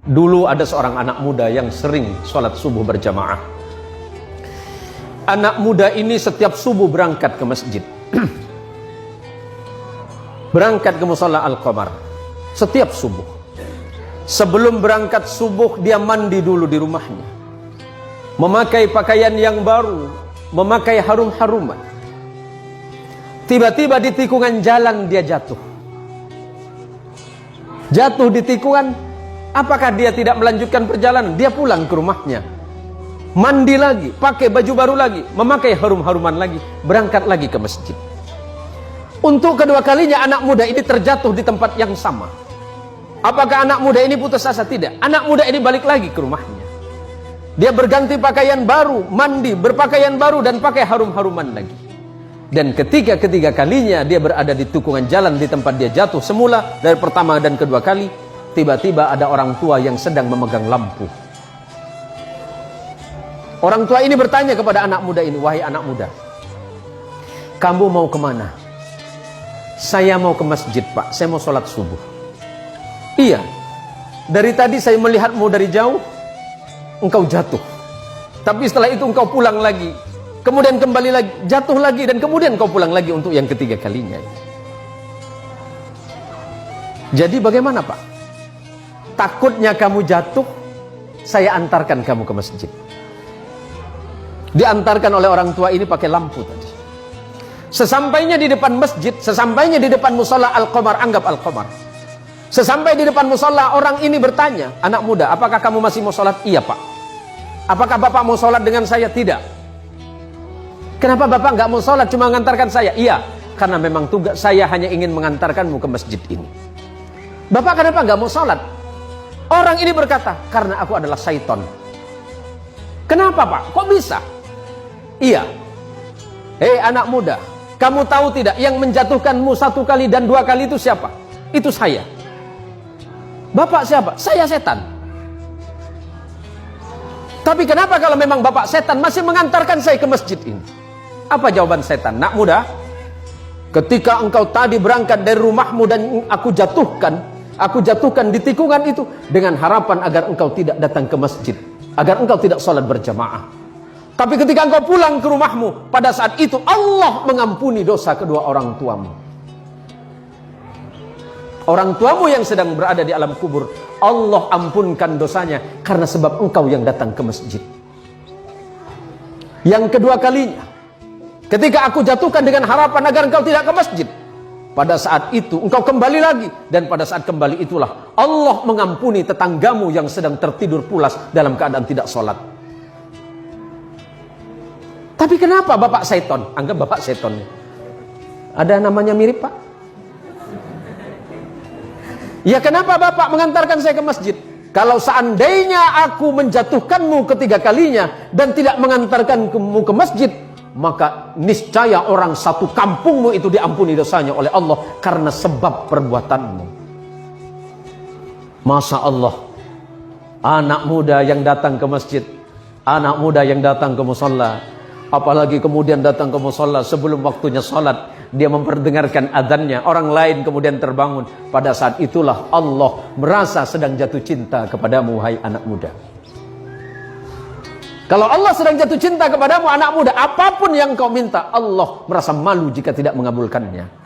Dulu ada seorang anak muda yang sering sholat subuh berjamaah. Anak muda ini setiap subuh berangkat ke masjid. Berangkat ke musalla Al-Qamar setiap subuh. Sebelum berangkat subuh dia mandi dulu di rumahnya, memakai pakaian yang baru, memakai harum-haruman. Tiba-tiba di tikungan jalan dia jatuh. Jatuh di tikungan. Apakah dia tidak melanjutkan perjalanan? Dia pulang ke rumahnya, mandi lagi, pakai baju baru lagi, memakai harum-haruman lagi, berangkat lagi ke masjid. Untuk kedua kalinya anak muda ini terjatuh di tempat yang sama. Apakah anak muda ini putus asa? Tidak. Anak muda ini balik lagi ke rumahnya. Dia berganti pakaian baru, mandi, berpakaian baru, dan pakai harum-haruman lagi. Dan ketiga kalinya dia berada di tikungan jalan di tempat dia jatuh semula, dari pertama dan kedua kali, tiba-tiba ada orang tua yang sedang memegang lampu. Orang tua ini bertanya kepada anak muda ini, "Wahai anak muda, kamu mau kemana?" "Saya mau ke masjid, Pak. Saya mau sholat subuh." "Iya, dari tadi saya melihatmu dari jauh, engkau jatuh. Tapi setelah itu engkau pulang lagi, kemudian kembali lagi, jatuh lagi, dan kemudian engkau pulang lagi untuk yang ketiga kalinya. Jadi bagaimana, Pak? Takutnya kamu jatuh, saya antarkan kamu ke masjid." Diantarkan oleh orang tua ini pakai lampu tadi. Sesampainya di depan masjid, sesampainya di depan musalla Al-Qamar, anggap Al-Qamar. Sesampai di depan musalla, orang ini bertanya, "Anak muda, apakah kamu masih mau sholat?" "Iya, Pak." "Apakah Bapak mau sholat dengan saya?" "Tidak." "Kenapa Bapak nggak mau sholat, cuma mengantarkan saya?" "Iya, karena memang tugas saya hanya ingin mengantarkanmu ke masjid ini." "Bapak kenapa nggak mau sholat?" Orang ini berkata, "Karena aku adalah syaitan." "Kenapa, Pak? Kok bisa?" "Iya. Hei anak muda, kamu tahu tidak yang menjatuhkanmu 1 kali dan 2 kali itu siapa? Itu saya." "Bapak siapa?" "Saya setan." "Tapi kenapa kalau memang Bapak setan masih mengantarkan saya ke masjid ini?" Apa jawaban setan? "Nak muda, ketika engkau tadi berangkat dari rumahmu dan aku jatuhkan di tikungan itu dengan harapan agar engkau tidak datang ke masjid, agar engkau tidak sholat berjamaah. Tapi ketika engkau pulang ke rumahmu, pada saat itu Allah mengampuni dosa kedua orang tuamu. Orang tuamu yang sedang berada di alam kubur, Allah ampunkan dosanya karena sebab engkau yang datang ke masjid." Yang kedua kalinya, ketika aku jatuhkan dengan harapan agar engkau tidak ke masjid, pada saat itu engkau kembali lagi, dan pada saat kembali itulah Allah mengampuni tetanggamu yang sedang tertidur pulas dalam keadaan tidak sholat. Tapi kenapa Bapak seton?" Anggap Bapak seton. Ada namanya mirip, Pak? "Ya kenapa Bapak mengantarkan saya ke masjid? Kalau seandainya aku menjatuhkanmu ketiga kalinya dan tidak mengantarkanmu ke masjid, maka niscaya orang satu kampungmu itu diampuni dosanya oleh Allah karena sebab perbuatanmu." Masya Allah, anak muda yang datang ke masjid, anak muda yang datang ke musalla, apalagi kemudian datang ke musalla sebelum waktunya sholat, dia memperdengarkan adzannya, orang lain kemudian terbangun. Pada saat itulah Allah merasa sedang jatuh cinta kepadamu, wahai anak muda. Kalau Allah sedang jatuh cinta kepadamu, anak muda, apapun yang kau minta, Allah merasa malu jika tidak mengabulkannya.